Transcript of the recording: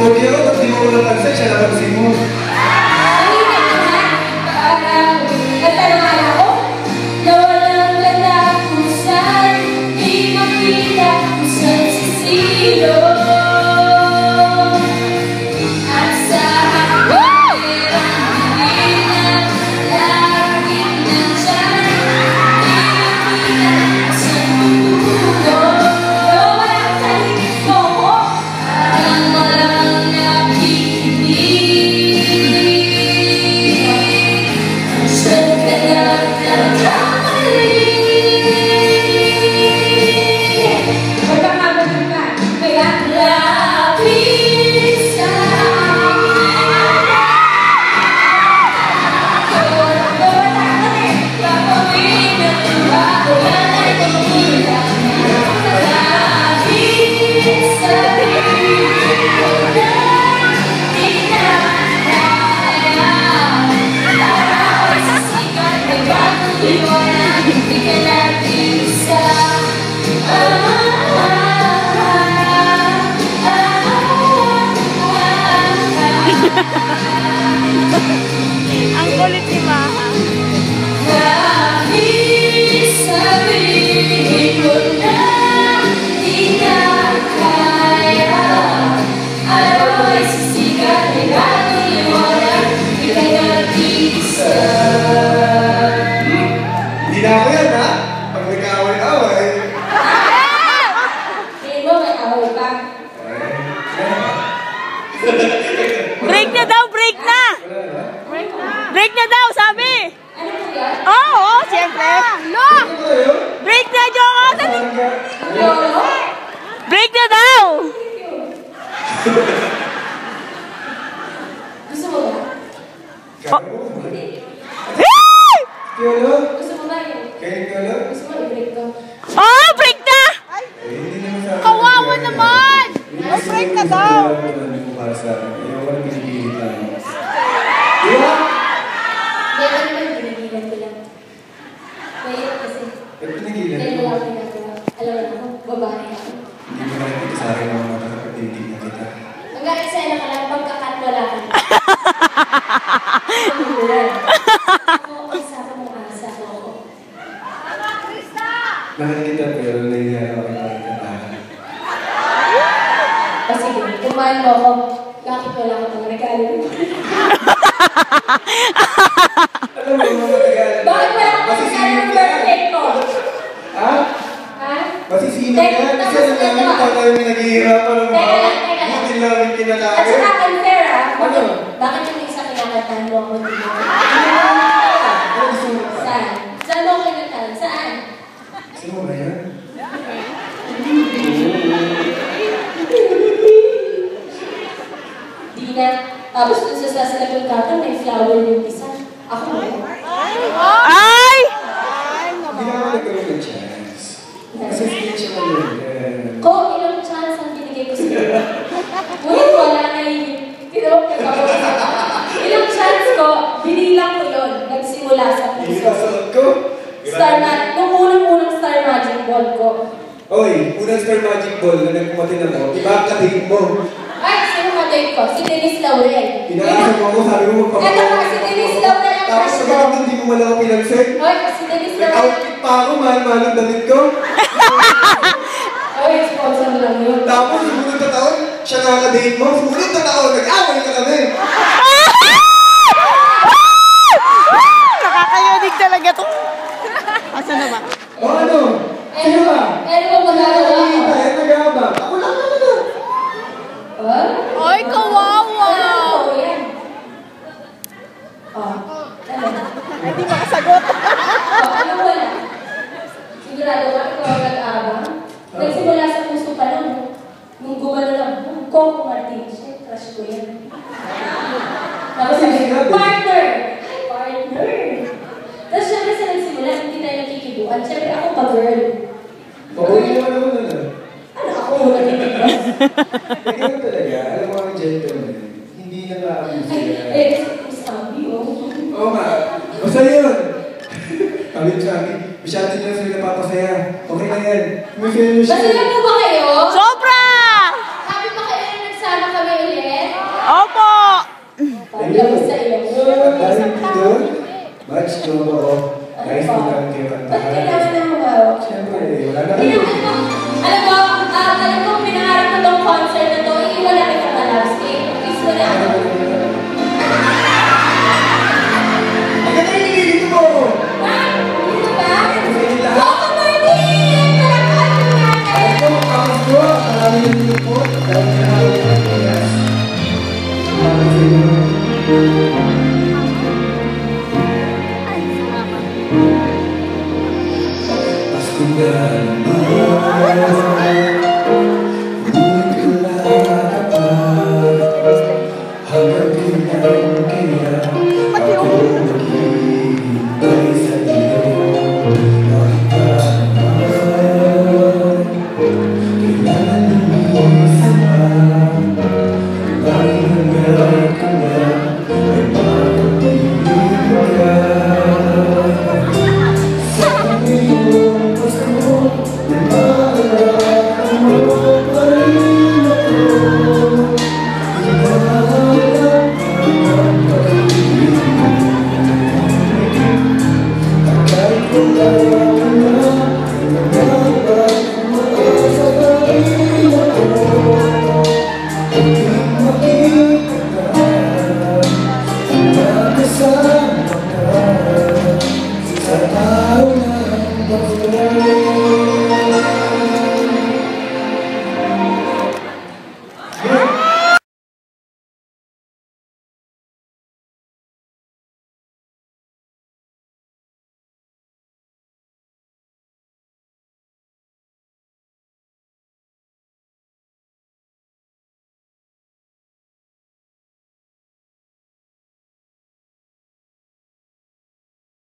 Pogi ako, ba't di mo ko napansin? Siya napansin mo. Nagtanungan ako na walang ganda kung saan di makita kung saan sisilo. At sa hanggang hindi na laging nandyan, di makita kung saan tutulo. Walang tahimik mo ko hanggang walang nakikinig. Ang kulit ni Maha. Kahit sabihin mo na di na kaya, araw ay sisikat, ay gagawin, ika'y nag-iisa. Hindi na ako yan, ha? Pag nagkaaway-away. Hindi mo, may away pa. Break na daw, break na! Break na daw, sabi! Ano po yan? Oo, siyempre! No! Break na, Joko! Lolo? Break na daw! Gusto mo ba? Hindi. Kiyolo? Gusto mo ba yun? Kaya kiyolo? Gusto mo i-break ko? Oh, break na! Hindi naman sa akin. Kawawa naman! Oh, break na daw! Para sa akin. Ayaw ko na pinipilit lang. Di ba? Kaya ano naman pinigilan ko lang. Kaya kasi, Ba't pinigilan? dahil wala akong ginagawa. Alam mo na ako, babae ako. Hindi mo nakikita sa akin ang mga kapatidig na kita. Hanggang eksena ka lang, pagkakat wala ka. Ako, kasama mo asa ako. Nakikita pero nangyayari ako yung pagkatahan. O sige, kumain mo ako. Bakit wala ka pang regalo? Alam mo yung mga tagalan? Bakit wala ka pang regalo ng birthday ko? Ha? Ha? Masisino yan? Kasi alam namin ito tayo may naghihirapan ng mga buti lang yung At kinakain. saka unfair ah. Ano? Bakit yung isa kinakataan mo ako dito? Ano gusto mo? Saan? Saan mo kinakataan? Saan? Gusto mo ba yan? Di na. Tapos dun sa sasalagong kakon, may flower yung isa. Ako mo. Ay! Hindi na ako nagkaroon ng chance. Kasi hindi siya mali. Ko, ilang chance ang binigay ko sa'yo. Ngunit wala na yun. Tinawag ka pa ilang chance ko, binilang ko yun. Nagsimula sa Hindi puso. ka sagot ko? Nung unang Star Magic Ball ko. Oy, unang Star Magic Ball na nagpumatin ako, iba ang katingin mo. Ay, sino katoy ko? Si Dennis Laurel. Pinakasal mo ako, sabi mo Ito magpapagawa. nga, si Dennis Laurel ang Tapos crush sabi ko. mo, hindi mo man ako pinagset. Hoy, si Dennis Laurel. Nag-outfit pa ako, mahal-mahal ang damit ko. Hoy, sponsor mo lang yun. Tapos, sumunod na taon, siya nakaka-date mo. Sumunod na taon, nag-away ka kami. Nakakayonig talaga to. Asa na ba? O ano? Sino ba? Pero mo magagawa ko. Tayo nag-aabang. Ako lang naman ah. Huh? Ay, kawawa! Oo, yan. Oh. Ay, di makasagot. Oh, ano wala? Sigurado ka, ikaw ang nag-aabang. Nagsimula sa puso pa lang. Nung gumano lang, Coco Martin. Siya, crush ko yan. Tapos sabi, partner! Hi, partner! Tapos syempre sa nagsimula, hindi tayo nakikibuan. Syempre ako pa-girl. Pabuhin naman naman na lang. Ano ako muna nakikibuan? Ganyan talaga, alam mo ang gentleman, hindi na lang-abuse yan. Sabi, oh. Oo nga, basta yun. Kami sa akin, masyado nila sila napapasaya. Okay na yan. May finish Basta na po ba kayo? Sobra! Sabi pa kayo na nagsama kami ulit? Opo! Paglawas sa iyo. Dahil dito, match job ako. Guys, magkakaroon kayo Ba't kantahan. kailangan ng mga hawak? Siyempre, wala na Alam kayo. mo, alam ko, pinangarap